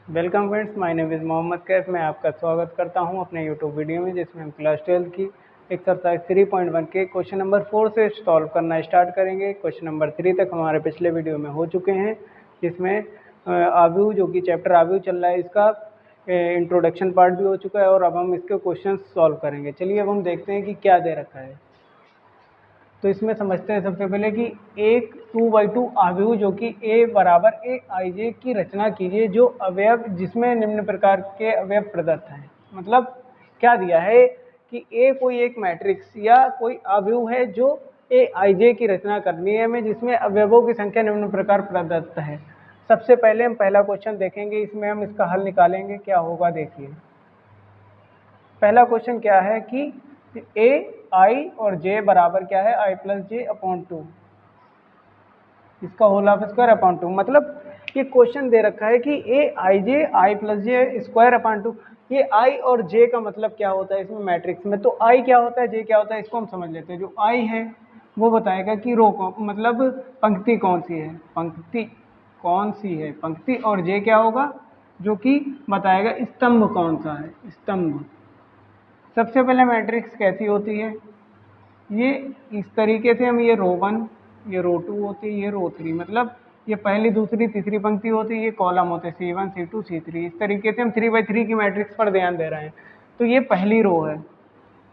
Welcome friends, my name is Mohammad Kaif. मैं आपका स्वागत करता हूं अपने यूट्यूब वीडियो में, जिसमें हम क्लास 12 की एक्सरसाइज 3.1 के क्वेश्चन नंबर 4 से सॉल्व करना स्टार्ट करेंगे। क्वेश्चन नंबर 3 तक हमारे पिछले वीडियो में हो चुके हैं, जिसमें आव्यूह जो कि चैप्टर आव्यूह चल रहा है, इसका इंट्रोडक्शन पार्ट भी हो चुका है और अब हम इसके क्वेश्चन सॉल्व करेंगे। चलिए अब हम देखते हैं कि क्या दे रखा है। तो इसमें समझते हैं सबसे पहले कि एक 2/2 आव्यूह जो कि a बराबर a i की रचना कीजिए जो अवयव जिसमें निम्न प्रकार के अवयव प्रदत्त हैं। मतलब क्या दिया है कि a कोई एक मैट्रिक्स या कोई आव्यूह है जो a i की रचना करनी है हमें, जिसमें अवयवों की संख्या निम्न प्रकार प्रदत्त है। सबसे पहले हम पहला क्वेश्चन देखेंगे, इसमें हम इसका हल निकालेंगे। क्या होगा देखिए, पहला क्वेश्चन क्या है कि a i और j बराबर क्या है, i प्लस जे अपॉन 2, इसका होल ऑफ स्क्वायर अपॉन 2। मतलब ये क्वेश्चन दे रखा है कि a i j i plus J square upon 2। ये i और j का मतलब क्या होता है इसमें मैट्रिक्स में, तो i क्या होता है, j क्या होता है, इसको हम समझ लेते हैं। जो i है वो बताएगा कि रो कौन, मतलब पंक्ति कौन सी है, पंक्ति कौन सी है पंक्ति, और j क्या होगा, जो कि बताएगा स्तंभ कौन सा है, स्तंभ। सबसे पहले मैट्रिक्स कैसी होती है, ये इस तरीके से हम, ये रो 1, ये रो 2 होती है, ये रो 3, मतलब ये पहली दूसरी तीसरी पंक्ति होती है, ये कॉलम होते हैं C1 C2 C3। इस तरीके से हम 3/3 की मैट्रिक्स पर ध्यान दे रहे हैं। तो ये पहली रो है,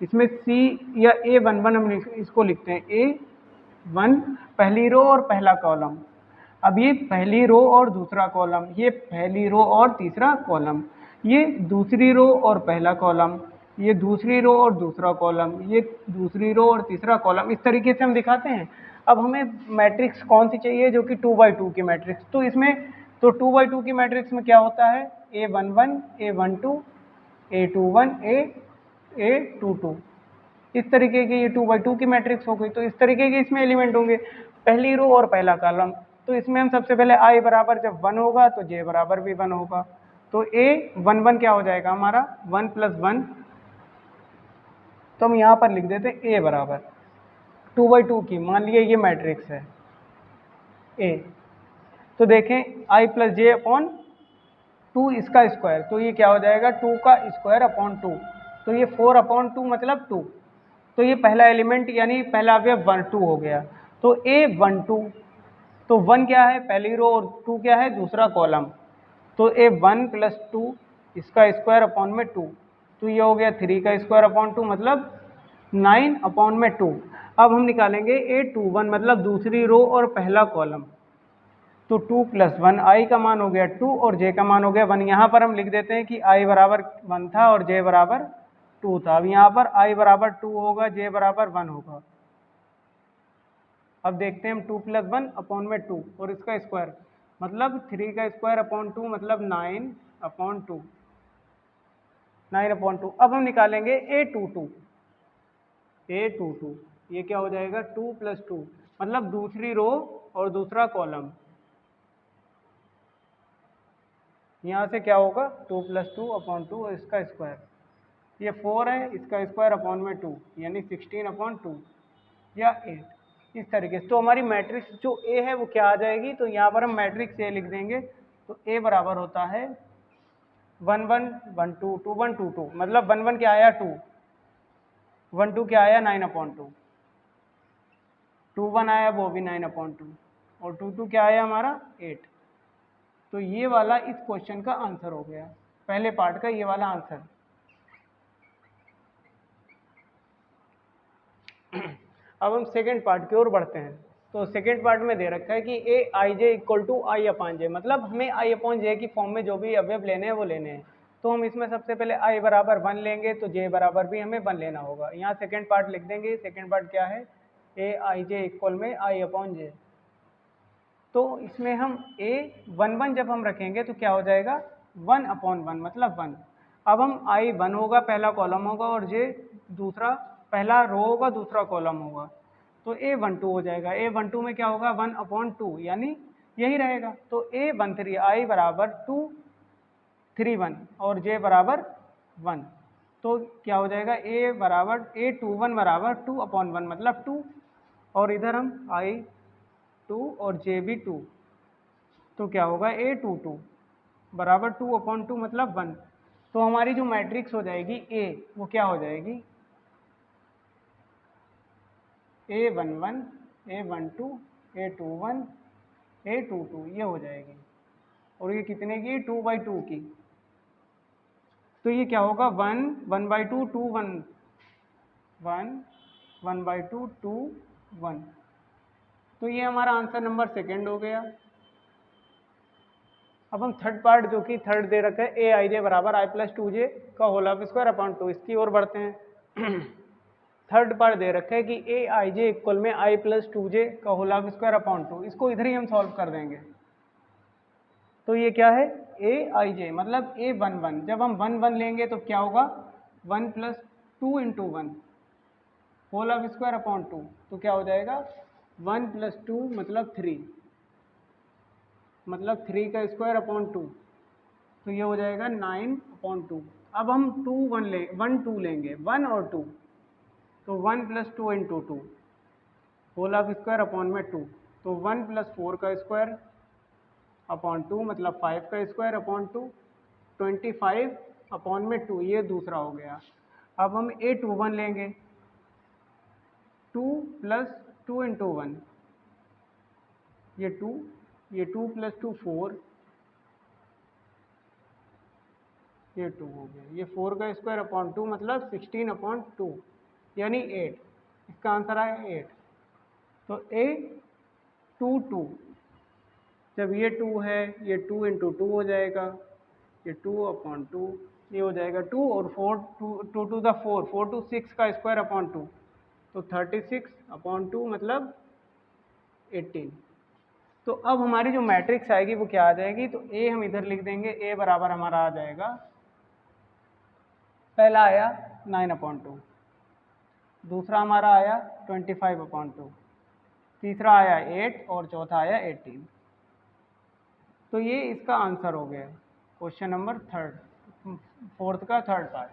इसमें C या A11 हम इसको लिखते हैं, A1 पहली रो और पहला कॉलम। अब ये पहली रो और दूसरा कॉलम, ये पहली रो और तीसरा कॉलम, ये दूसरी रो और पहला कॉलम, ये दूसरी रो और दूसरा कॉलम, ये दूसरी रो और तीसरा कॉलम। इस तरीके से हम दिखाते हैं। अब हमें मैट्रिक्स कौन सी चाहिए, जो कि 2/2 की मैट्रिक्स। तो इसमें तो 2/2 की मैट्रिक्स में क्या होता है, A11 A12 A21 A22। इस तरीके की ये 2/2 की मैट्रिक्स हो गई। तो इस तरीके के इसमें एलिमेंट होंगे, पहली रो और पहला कॉलम। तो इसमें हम सबसे पहले i बराबर जब 1 होगा तो j बराबर भी 1 होगा। तो A11 क्या हो जाएगा हमारा 1 + 1। तो हम यहाँ पर लिख देते हैं a बराबर 2/2 की, मान लिया ये मैट्रिक्स है a। तो देखें i + j अपॉन 2 इसका स्क्वायर, तो ये क्या हो जाएगा 2 का स्क्वायर अपॉन 2। तो ये 4/2 मतलब 2। तो ये पहला एलिमेंट यानी पहला अवयव 1 2 हो गया। तो A12, तो 1 क्या है पहली रो और 2 क्या है दूसरा कॉलम। तो A1 + 2 इसका स्क्वायर अपॉन में 2। तो ये हो गया 3 का स्क्वायर अपॉन 2, मतलब 9/2। अब हम निकालेंगे A21, मतलब दूसरी रो और पहला कॉलम। तो 2 + 1, i का मान हो गया 2 और j का मान हो गया 1। यहाँ पर हम लिख देते हैं कि i बराबर 1 था और j बराबर 2 था। अब यहाँ पर i बराबर 2 होगा, j बराबर 1 होगा। अब देखते हैं हम 2 + 1 अपॉन में 2 और इसका स्क्वायर, मतलब 3 का स्क्वायर अपॉन 2, मतलब 9/2, 9/2। अब हम निकालेंगे A22, A22 ये क्या हो जाएगा 2 + 2, मतलब दूसरी रो और दूसरा कॉलम। यहाँ से क्या होगा 2 + 2 अपॉन 2 और इसका स्क्वायर, ये 4 है, इसका स्क्वायर अपॉन में 2 यानी 16/2 या 8। इस तरीके से तो हमारी मैट्रिक्स जो A है वो क्या आ जाएगी, तो यहाँ पर हम मैट्रिक्स A लिख देंगे। तो A बराबर होता है 1 1 1 2 2 1 2 2, मतलब 1 1 क्या आया 2, 1 2 क्या आया 9/2, 2 1 आया वो भी 9/2, और 2 2 क्या आया हमारा 8। तो ये वाला इस क्वेश्चन का आंसर हो गया, पहले पार्ट का ये वाला आंसर। अब हम सेकेंड पार्ट की ओर बढ़ते हैं। तो सेकेंड पार्ट में दे रखा है कि Aij = I/j, मतलब हमें I/j की फॉर्म में जो भी अवयव लेने हैं वो लेने हैं। तो हम इसमें सबसे पहले i बराबर 1 लेंगे, तो j बराबर भी हमें 1 लेना होगा। यहाँ सेकेंड पार्ट लिख देंगे। सेकेंड पार्ट क्या है, Aij = I/j। तो इसमें हम A11 जब हम रखेंगे तो क्या हो जाएगा 1/1, मतलब 1। अब हम i 1 होगा, पहला कॉलम होगा, और j दूसरा, पहला रो होगा दूसरा कॉलम होगा। तो A12 हो जाएगा। A12 में क्या होगा 1/2, यानी यही रहेगा। तो A13 i बराबर 2 3 1 और j बराबर 1। तो क्या हो जाएगा A21 बराबर 2/1, मतलब 2, और इधर हम i 2 और j भी 2। तो क्या होगा A22 बराबर 2/2 मतलब 1। तो हमारी जो मैट्रिक्स हो जाएगी ए, वो क्या हो जाएगी, A11, A12, A21, A22 ये हो जाएगी। और ये कितने की, 2/2 की। तो ये क्या होगा, 1, 1/2, 2, 1, 1, 1/2, 2, 1। तो ये हमारा आंसर नंबर सेकेंड हो गया। अब हम थर्ड पार्ट, जो कि थर्ड दे रखा है, ए आई जे बराबर आई प्लस 2 जे का होल ऑफ स्क्वायर अपॉन 2, इसकी ओर बढ़ते हैं। थर्ड पार्ट दे रखा है कि ए आई जे इक्वल में आई प्लस 2 जे का होल ऑफ स्क्वायर अपॉन 2, इसको इधर ही हम सॉल्व कर देंगे। तो ये क्या है, ए आई जे मतलब A11, जब हम 1 लेंगे तो क्या होगा, 1 + 2 × 1 होल ऑफ स्क्वायर अपॉन 2, तो क्या हो जाएगा, 1 + 2 मतलब 3, मतलब 3 का स्क्वायर अपॉन 2, तो ये हो जाएगा 9/2। अब हम 1 2 लेंगे, 1 और 2, तो 1 + 2 × 2 होल ऑफ स्क्वायर अपॉन में 2, तो 1 + 4 का स्क्वायर अपॉन 2 मतलब 5 का स्क्वायर अपॉन 2, 25 अपॉन में 2, ये दूसरा हो गया। अब हम A21 लेंगे, 2 + 2 × 1, ये 2, ये 2 + 2 4, ये 2 हो गया, ये 4 का स्क्वायर अपॉन 2 मतलब 16/2 यानी 8, इसका आंसर आया 8। तो A22, जब ये 2 है, ये 2 × 2 हो जाएगा, ये 2/2, ये हो जाएगा 2 और 4, 2 टू द 4, 4 to 6 का स्क्वायर अपॉन 2, तो 36/2 मतलब 18। तो अब हमारी जो मैट्रिक्स आएगी वो क्या आ जाएगी, तो ए हम इधर लिख देंगे, ए बराबर हमारा आ जाएगा, पहला आया 9/2, दूसरा हमारा आया 25/2, तीसरा आया 8 और चौथा आया 18। तो ये इसका आंसर हो गया क्वेश्चन नंबर फोर्थ का थर्ड पार्ट।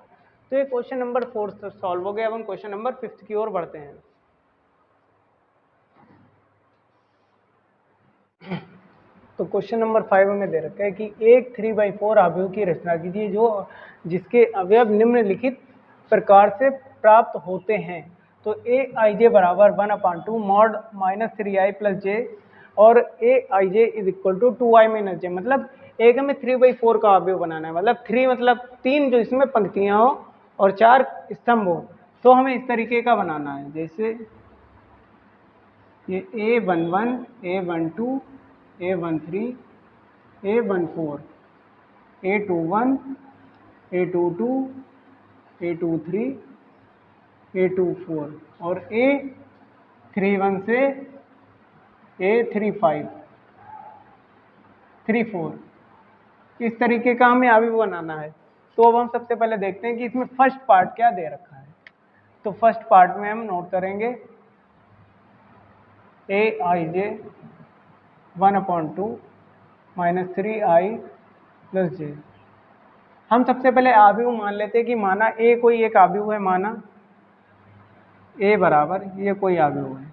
तो ये क्वेश्चन नंबर 4 सॉल्व हो गया। अब हम क्वेश्चन नंबर 5 की ओर बढ़ते हैं। तो क्वेश्चन नंबर 5 में दे रखा है कि एक 3/4 अवयव की रचना कीजिए जो जिसके अवयव निम्नलिखित प्रकार से प्राप्त होते हैं। तो ए आई जे बराबर 1/2 मॉड -3i + j और A I J is equal to 2i - j, मतलब एक हमें 3/4 का अवयव बनाना है, मतलब 3 मतलब 3 जो इसमें पंक्तियां हो और 4 स्तंभ हो, तो हमें इस तरीके का बनाना है। जैसे ये A11, A12, A13, A14, A21, A22, A23, A24 और A31 से A35, 34, इस तरीके का हमें अभी बनाना है। तो अब हम सबसे पहले देखते हैं कि इसमें फर्स्ट पार्ट क्या दे रखा है। तो फर्स्ट पार्ट में हम नोट करेंगे ए आई जे 1/2 -3i + j। हम सबसे पहले आव्यूह मान लेते हैं कि माना ए कोई एक आव्यूह है, माना ए बराबर ये कोई आव्यूह है,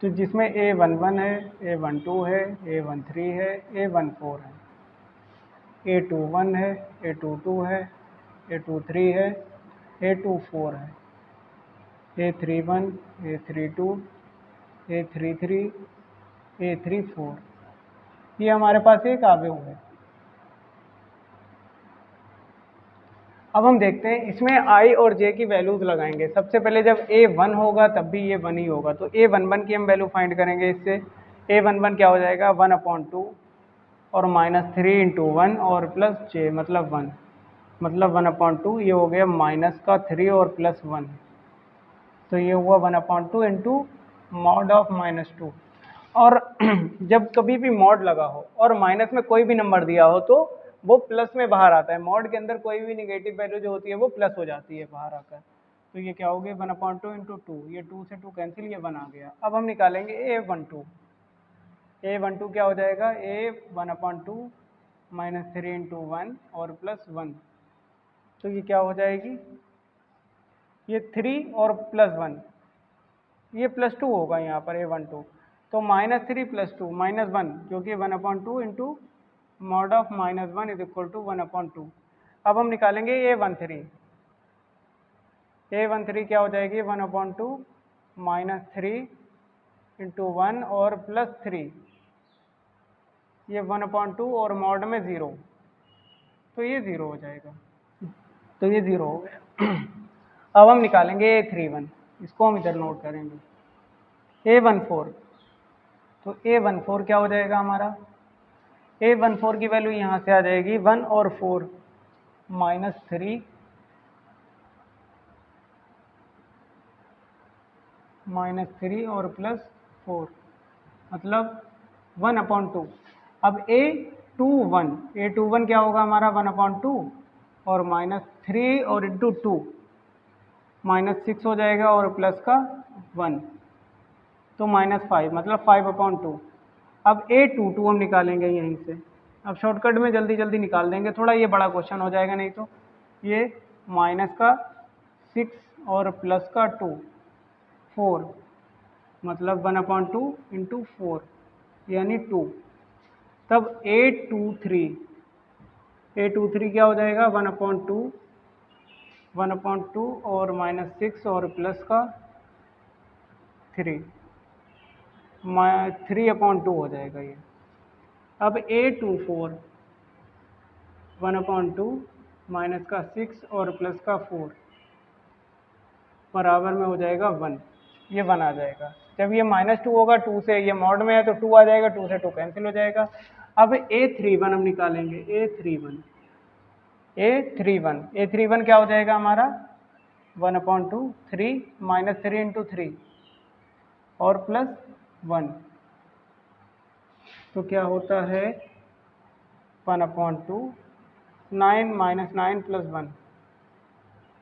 तो जिसमें A11 है, A12 है, A13 है, A14 है, A21 है, A22 है, A23 है, A24 है, A31, A32, A33, A34, ये हमारे पास एक आव्यूह है। अब हम देखते हैं इसमें i और j की वैल्यूज लगाएंगे। सबसे पहले जब a 1 होगा तब भी ये 1 ही होगा, तो a11 की हम वैल्यू फाइंड करेंगे। इससे a11 क्या हो जाएगा, 1/2 और -3 × 1 और प्लस j मतलब 1, मतलब 1/2, ये हो गया -3 और +1, तो ये हुआ 1/2 इंटू मॉड ऑफ -2। और जब कभी भी मॉड लगा हो और माइनस में कोई भी नंबर दिया हो तो वो प्लस में बाहर आता है। मॉड के अंदर कोई भी निगेटिव वैल्यू जो होती है वो प्लस हो जाती है बाहर आकर। तो ये क्या हो गया, 1/2 इंटू 2, ये 2 से 2 कैंसिल, ये 1 आ गया। अब हम निकालेंगे A12। A12 क्या हो जाएगा, A1/2 -3 × 1 और +1, तो ये क्या हो जाएगी, ये 3 और +1, ये +2 होगा यहाँ पर A12, तो -3 + 2 -1, क्योंकि 1/2 into mod of -1 is equal to 1/2। अब हम निकालेंगे A13। A13 क्या हो जाएगी 1/2 -3 इंटू 1 और +3, ये 1/2 और मॉड में 0, तो ये 0 हो जाएगा, तो ये 0 हो गया। अब हम निकालेंगे A31, इसको हम इधर नोट करेंगे। A14, तो A14 क्या हो जाएगा हमारा, A14 की वैल्यू यहाँ से आ जाएगी 1 और 4 -3 और +4, मतलब 1/2। अब A21 क्या होगा हमारा 1/2 और -3 और इंटू 2 -6 हो जाएगा और प्लस का 1, तो -5, मतलब 5/2। अब A22 हम निकालेंगे यहीं से। अब शॉर्टकट में जल्दी जल्दी निकाल देंगे, थोड़ा ये बड़ा क्वेश्चन हो जाएगा, नहीं तो ये -6 और प्लस का 2 4, मतलब 1/2 इंटू 4 यानी 2। तब A23 क्या हो जाएगा 1/2 और -6 और प्लस का 3 3/2 हो जाएगा ये। अब A24 1/2 माइनस का 6 और प्लस का 4 बराबर में हो जाएगा 1, ये 1 आ जाएगा। जब ये -2 होगा 2 से, ये मॉड में है तो 2 आ जाएगा, 2 से 2 कैंसिल हो जाएगा। अब A31 हम निकालेंगे। A31 क्या हो जाएगा हमारा 1/2 3 -3 इंटू 3 और प्लस 1, तो क्या होता है 1/2 9 -9 प्लस 1,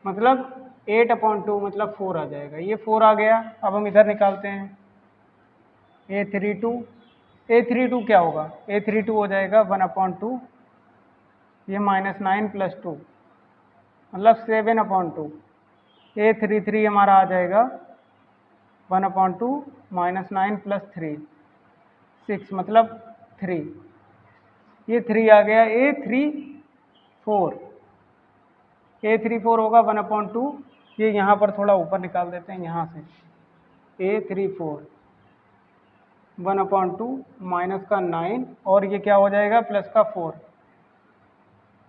मतलब 8/2, मतलब 4 आ जाएगा। ये 4 आ गया। अब हम इधर निकालते हैं A32 क्या होगा, A32 हो जाएगा 1/2, ये -9 प्लस 2, मतलब 7/2। A33 हमारा आ जाएगा 1/2 -9 प्लस 3 6, मतलब 3, ये 3 आ गया। A34 होगा 1/2, ये यहाँ पर थोड़ा ऊपर निकाल देते हैं यहाँ से। A34 1/2 माइनस का 9 और ये क्या हो जाएगा प्लस का 4,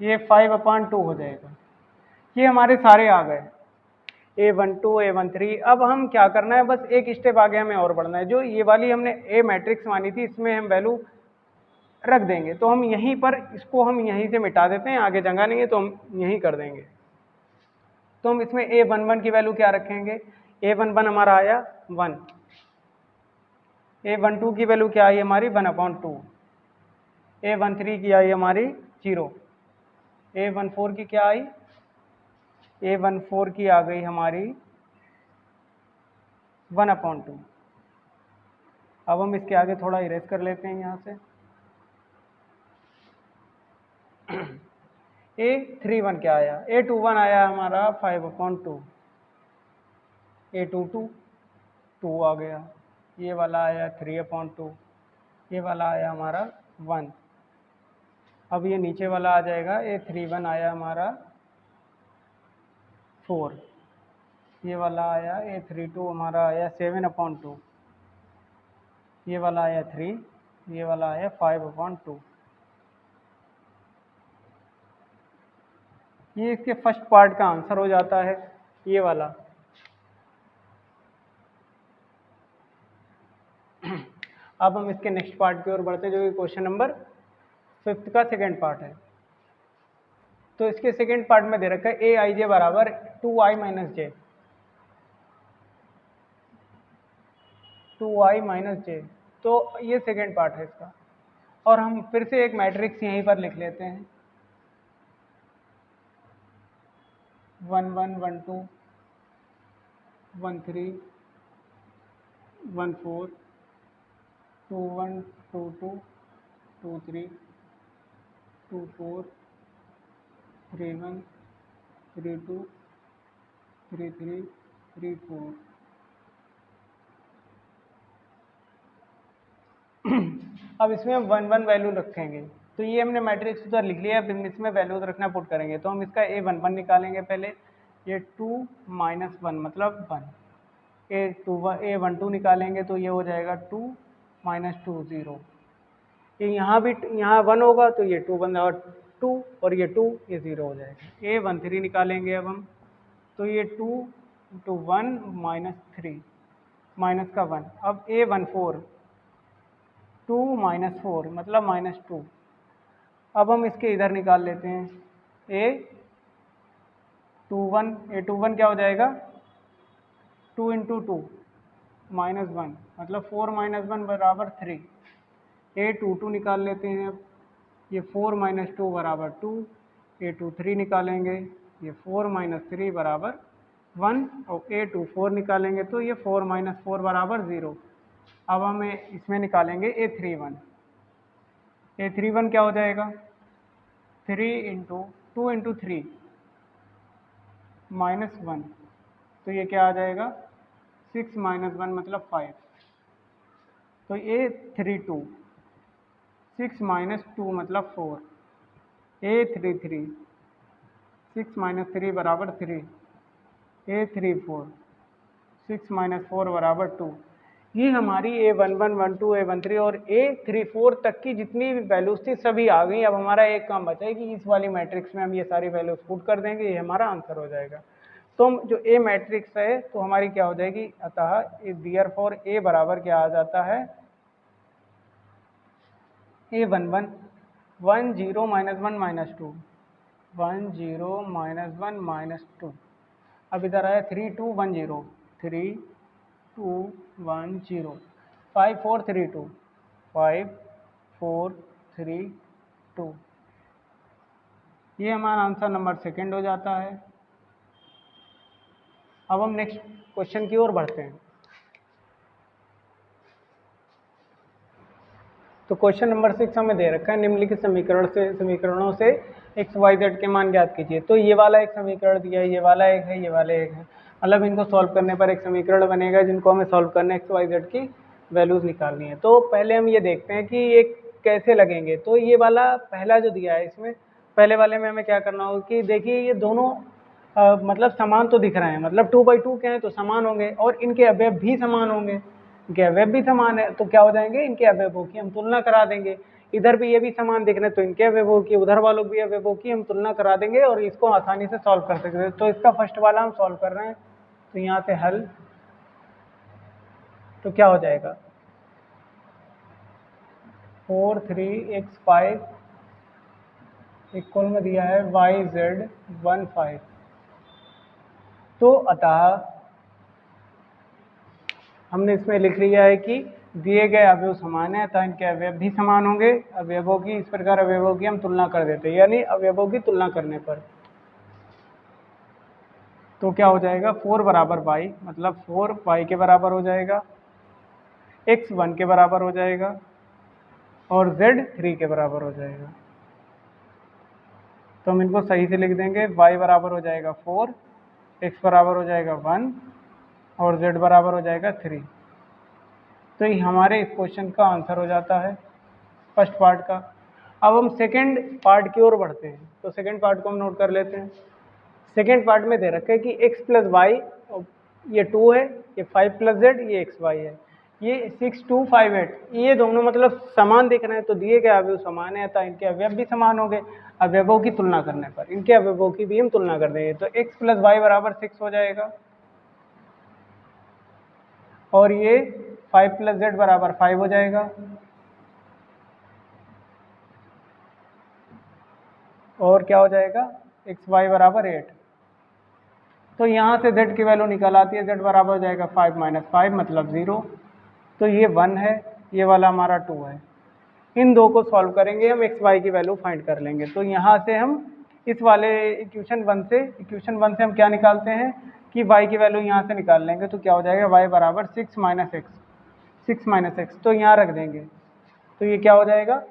ये 5/2 हो जाएगा। ये हमारे सारे आ गए A12 A13। अब हम क्या करना है, बस एक स्टेप आगे हमें और बढ़ना है। जो ये वाली हमने A मैट्रिक्स मानी थी, इसमें हम वैल्यू रख देंगे, तो हम यहीं पर इसको हम यहीं से मिटा देते हैं, आगे जगह नहीं है तो हम यहीं कर देंगे। तो हम इसमें A11 की वैल्यू क्या रखेंगे, A11 हमारा आया 1, A12 की वैल्यू क्या आई हमारी 1/2, A13 की आई हमारी 0, A14 की क्या आई, A14 की आ गई हमारी 1/2। अब हम इसके आगे थोड़ा इरेज कर लेते हैं यहाँ से। A31 क्या आया, A21 आया हमारा 5/2, A22 2 आ गया, ये वाला आया 3/2, ये वाला आया हमारा 1। अब ये नीचे वाला आ जाएगा A31 आया हमारा 4, ये वाला आया A32 हमारा आया 7/2, ये वाला आया 3, ये वाला आया 5/2। ये इसके फर्स्ट पार्ट का आंसर हो जाता है, ये वाला। अब हम इसके नेक्स्ट पार्ट की ओर बढ़ते हैं, जो कि क्वेश्चन नंबर 5 का सेकेंड पार्ट है। तो इसके सेकेंड पार्ट में दे रखा है Aij बराबर 2i माइनस जे, 2i माइनस जे। तो ये सेकेंड पार्ट है इसका। और हम फिर से एक मैट्रिक्स यहीं पर लिख लेते हैं 1 1 1 2 1 3 1 4 2 1 2 2 2 3 2 4 3 1 3 2 3 3 3 4। अब इसमें हम 1 1 वैल्यू रखेंगे, तो ये हमने मैट्रिक्स उधर लिख लिया, अब इसमें वैल्यूज रखना पुट करेंगे। तो हम इसका A11 निकालेंगे पहले, ये 2 - 1 मतलब 1। A12 निकालेंगे तो ये हो जाएगा 2 - 2 0। ये यहाँ भी यहाँ 1 होगा तो ये 2 बन और 2 और ये 2 ये 0 हो जाएगा। A13 निकालेंगे अब हम, तो ये 2 × 1 - 3 माइनस का 1। अब A14 2 - 4 मतलब -2। अब हम इसके इधर निकाल लेते हैं A21 क्या हो जाएगा 2 × 2 -1 मतलब 4 - 1 बराबर 3। A22 निकाल लेते हैं अब, ये 4 - 2 बराबर 2। A23 निकालेंगे, ये 4 - 3 बराबर 1 और A24 निकालेंगे तो ये 4 - 4 बराबर 0। अब हमें इसमें निकालेंगे A31 क्या हो जाएगा 3 × 2 × 3 -1 तो ये क्या आ जाएगा 6 - 1 मतलब 5। तो A32 6 - 2 मतलब 4। A33 6 - 3 बराबर 3। A34 6 - 4 बराबर 2। ये हमारी A11, A12, A13 और A34 तक की जितनी भी वैल्यूज थी सभी आ गई। अब हमारा एक काम बचा है कि इस वाली मैट्रिक्स में हम ये सारी वैल्यूज पुट कर देंगे, ये हमारा आंसर हो जाएगा। तो हम जो A मैट्रिक्स है तो हमारी क्या हो जाएगी, अतः देयरफॉर A बराबर क्या आ जाता है A11 1 0 - 1 -2 1 0 - 1 -2। अब इधर आया 3 2 1 0 3 2 1 0 5 4 3 2 5 4 3 2। ये हमारा आंसर नंबर सेकंड हो जाता है। अब हम नेक्स्ट क्वेश्चन की ओर बढ़ते हैं। तो क्वेश्चन नंबर 6 हमें दे रखा है, निम्नलिखित समीकरणों से एक्स वाई जेड के मान ज्ञात कीजिए। तो ये वाला एक समीकरण दिया है, ये वाला एक है, ये वाला एक है। मतलब इनको सॉल्व करने पर एक समीकरण बनेगा जिनको हमें सॉल्व करना है, एक्स वाई जेड की वैल्यूज निकालनी है। तो पहले हम ये देखते हैं कि ये कैसे लगेंगे। तो ये वाला पहला जो दिया है, इसमें पहले वाले में हमें क्या करना होगा कि देखिए ये दोनों मतलब समान तो दिख रहे हैं, मतलब 2/2 के हैं तो समान होंगे और इनके अवयव भी समान होंगे। इनके अवयव भी समान है तो क्या हो जाएंगे, इनके अवयवों की हम तुलना करा देंगे। इधर भी ये भी समान दिख रहे हैं तो इनके अवयवों की, उधर वालों भी अवयवों की हम तुलना करा देंगे और इसको आसानी से सॉल्व कर सकते हैं। तो इसका फर्स्ट वाला हम सॉल्व कर रहे हैं, तो यहाँ से हल तो क्या हो जाएगा 4 3 x 5 इक्वल में दिया है yz 1 5। तो अतः हमने इसमें लिख लिया है कि दिए गए अवयव समान है अतः इनके अवयव भी समान होंगे। अवयवों की इस प्रकार अवयवों की हम तुलना कर देते हैं, यानी अवयवों की तुलना करने पर तो क्या हो जाएगा 4 बराबर y मतलब 4 y के बराबर हो जाएगा, x 1 के बराबर हो जाएगा और z 3 के बराबर हो जाएगा। तो हम इनको सही से लिख देंगे, y बराबर हो जाएगा 4, x बराबर हो जाएगा 1 और z बराबर हो जाएगा 3। तो ये हमारे इस क्वेश्चन का आंसर हो जाता है फर्स्ट पार्ट का। अब हम सेकंड पार्ट की ओर बढ़ते हैं। तो सेकंड पार्ट को हम नोट कर लेते हैं। सेकंड पार्ट में दे रखा है कि x + y ये 2 है, ये 5 + z ये xy है, ये 6 2 5 8 ये दोनों मतलब समान दिख रहे हैं। तो दिए गए अवयव समान है अतः इनके अवयव भी समान होंगे। अवयवों की तुलना करने पर इनके अवयवों की भी हम तुलना कर देंगे। तो x + y बराबर 6 हो जाएगा और ये 5 + z बराबर 5 हो जाएगा और क्या हो जाएगा xy बराबर 8। तो यहाँ से z की वैल्यू निकल आती है, z बराबर हो जाएगा 5 - 5 मतलब 0। तो ये 1 है, ये वाला हमारा 2 है। इन दो को सॉल्व करेंगे हम, एक्स वाई की वैल्यू फाइंड कर लेंगे। तो यहाँ से हम इस वाले इक्वेशन 1 से हम क्या निकालते हैं कि y की वैल्यू यहाँ से निकाल लेंगे। तो क्या हो जाएगा y बराबर 6 - x तो यहाँ रख देंगे। तो ये क्या हो जाएगा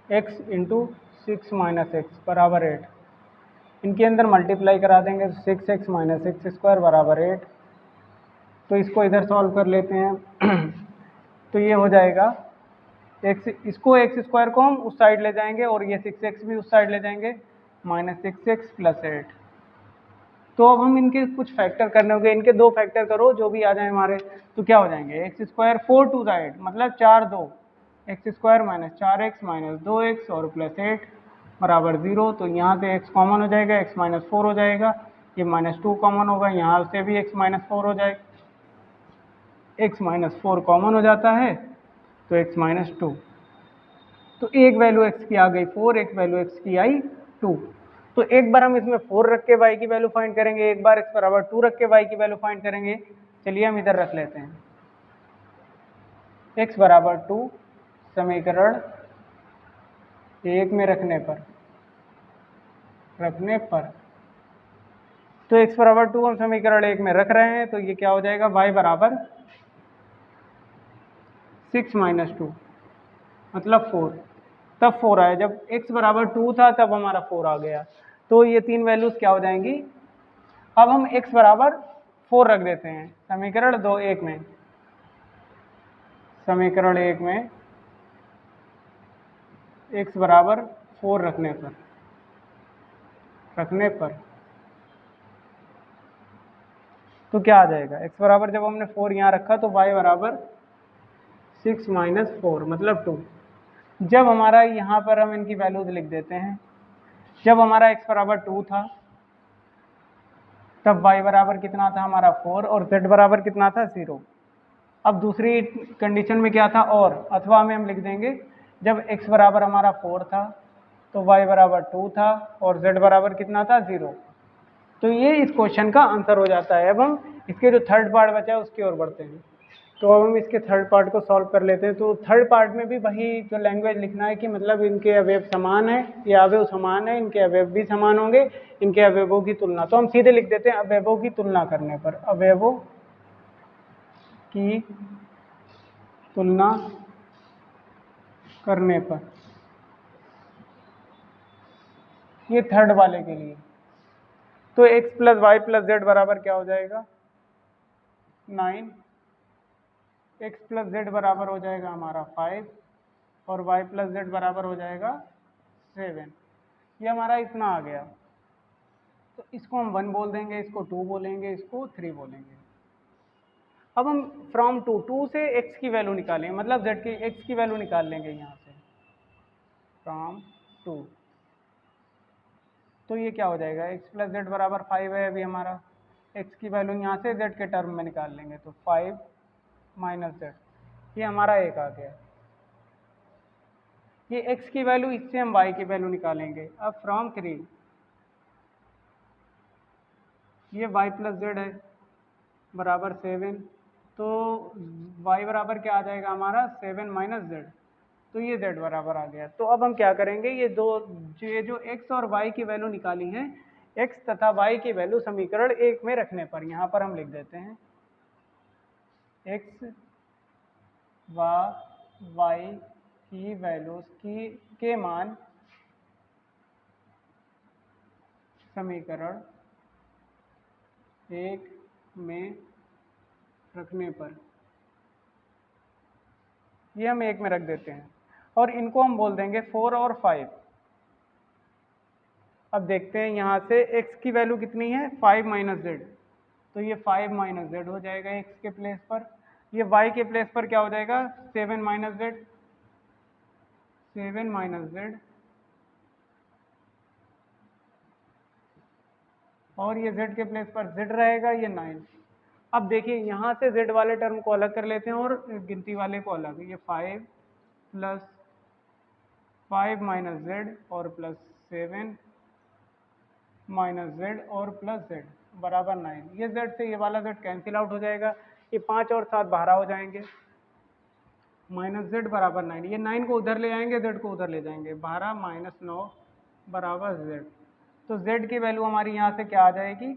x × 6 - x बराबर 8। इनके अंदर मल्टीप्लाई करा देंगे तो 6x - x² बराबर 8। तो इसको इधर सॉल्व कर लेते हैं तो ये हो जाएगा एक्स, इसको एक्स स्क्वायर को हम उस साइड ले जाएंगे और ये 6x भी उस साइड ले जाएंगे, -6x + 8। तो अब हम इनके कुछ फैक्टर करने होंगे, इनके दो फैक्टर करो जो भी आ जाए हमारे, तो क्या हो जाएंगे, एक्स स्क्वायर 4 टू साइड मतलब 4 2, एक्स स्क्वायर -4x -2x और +8 बराबर 0। तो यहाँ से x कॉमन हो जाएगा, x -4 हो जाएगा, ये -2 कॉमन होगा, यहाँ से भी x -4 हो जाएगा, x -4 कॉमन हो जाता है तो x -2। तो एक वैल्यू x की आ गई 4, एक वैल्यू x की आई 2। तो एक बार हम इसमें 4 रख के y की वैल्यू फाइंड करेंगे, एक बार x बराबर 2 रख के y की वैल्यू फाइंड करेंगे। चलिए हम इधर रख लेते हैं, x बराबर 2 समीकरण 1 में रखने पर तो x बराबर 2 हम समीकरण 1 में रख रहे हैं, तो ये क्या हो जाएगा, y बराबर 6 - 2 मतलब 4। तब 4 आया, जब x बराबर 2 था तब हमारा 4 आ गया। तो ये तीन वैल्यूज क्या हो जाएंगी। अब हम x बराबर 4 रख देते हैं समीकरण 1 में, समीकरण 1 में x बराबर 4 रखने पर तो क्या आ जाएगा, x बराबर जब हमने 4 यहाँ रखा तो y बराबर 6 - 4 मतलब 2। जब हमारा यहाँ पर हम इनकी वैल्यूज लिख देते हैं, जब हमारा x बराबर 2 था तब y बराबर कितना था हमारा 4 और z बराबर कितना था 0। अब दूसरी कंडीशन में क्या था, और अथवा में हम लिख देंगे, जब x बराबर हमारा 4 था तो y बराबर 2 था और z बराबर कितना था 0। तो ये इस क्वेश्चन का आंसर हो जाता है। अब हम इसके जो थर्ड पार्ट बचा है उसकी ओर बढ़ते हैं। तो अब हम इसके थर्ड पार्ट को सॉल्व कर लेते हैं। तो थर्ड पार्ट में भी वही जो लैंग्वेज लिखना है कि मतलब इनके अवयव समान है, ये अवयव समान है, इनके अवयव भी समान होंगे, इनके अवयवों की तुलना। तो हम सीधे लिख देते हैं अवयवों की तुलना करने पर, अवयवों की तुलना करने पर, ये थर्ड वाले के लिए। तो x + y + z बराबर क्या हो जाएगा 9, x + z बराबर हो जाएगा हमारा 5 और y + z बराबर हो जाएगा 7। ये हमारा इतना आ गया। तो इसको हम 1 बोल देंगे, इसको 2 बोलेंगे, इसको 3 बोलेंगे। अब हम फ्रॉम 2 से x की वैल्यू निकालेंगे, मतलब z की x की वैल्यू निकाल लेंगे यहाँ से फ्रॉम 2। तो ये क्या हो जाएगा, x + z बराबर 5 है अभी हमारा, x की वैल्यू यहाँ से z के टर्म में निकाल लेंगे तो 5 - z, ये हमारा एक आ गया। ये x की वैल्यू, इससे हम y की वैल्यू निकालेंगे। अब फ्रॉम 3 ये y + z है बराबर 7, तो y बराबर क्या आ जाएगा हमारा 7 - z, तो ये z बराबर आ गया। तो अब हम क्या करेंगे, ये जो x और y की वैल्यू निकाली है, x तथा y की वैल्यू समीकरण 1 में रखने पर यहाँ पर हम लिख देते हैं x व y की वैल्यूज के मान समीकरण 1 में रखने पर, ये हम 1 में रख देते हैं और इनको हम बोल देंगे 4 और 5। अब देखते हैं यहाँ से x की वैल्यू कितनी है 5 - z, तो ये 5 - z हो जाएगा x के प्लेस पर। ये y के प्लेस पर क्या हो जाएगा 7 - z, 7 - z, और ये z के प्लेस पर z रहेगा, ये 9। अब देखिए यहाँ से z वाले टर्म को अलग कर लेते हैं और गिनती वाले को अलग। ये 5 + 5 - z और +7 - z और +z बराबर 9। ये z से ये वाला z कैंसिल आउट हो जाएगा, ये 5 और 7 बाहर हो जाएंगे, -z बराबर 9। ये 9 को उधर ले आएंगे, z को उधर ले जाएंगे, 12 - 9 बराबर z। तो z की वैल्यू हमारी यहाँ से क्या आ जाएगी,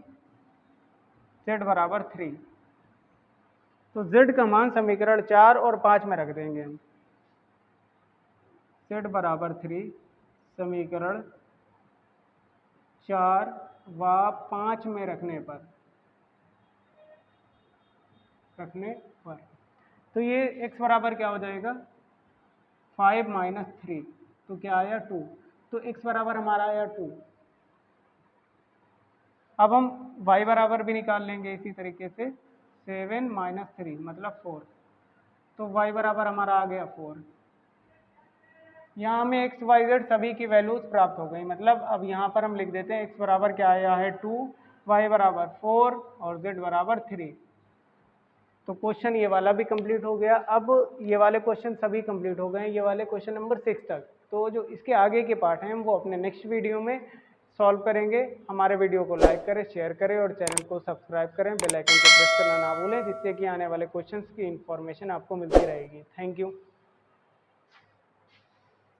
z बराबर 3। तो z का मान समीकरण 4 और 5 में रख देंगे हम, z बराबर 3 समीकरण 4 व 5 में रखने पर तो ये x बराबर क्या हो जाएगा 5 माइनस 3, तो क्या आया 2। तो x बराबर हमारा आया 2। अब हम y बराबर भी निकाल लेंगे इसी तरीके से, 7 माइनस 3 मतलब 4, तो y बराबर हमारा आ गया 4। यहाँ हमें x y z सभी की वैल्यूज प्राप्त हो गई। मतलब अब यहाँ पर हम लिख देते हैं x बराबर क्या आया है 2, y बराबर 4 और z बराबर 3। तो क्वेश्चन ये वाला भी कंप्लीट हो गया। अब ये वाले क्वेश्चन सभी कंप्लीट हो गए हैं, ये वाले क्वेश्चन नंबर 6 तक। तो जो इसके आगे के पार्ट हैं हम वो अपने नेक्स्ट वीडियो में सॉल्व करेंगे। हमारे वीडियो को लाइक करें, शेयर करें और चैनल को सब्सक्राइब करें, बेल आइकन को प्रेस करना ना भूलें, जिससे कि आने वाले क्वेश्चंस की इन्फॉर्मेशन आपको मिलती रहेगी। Thank you.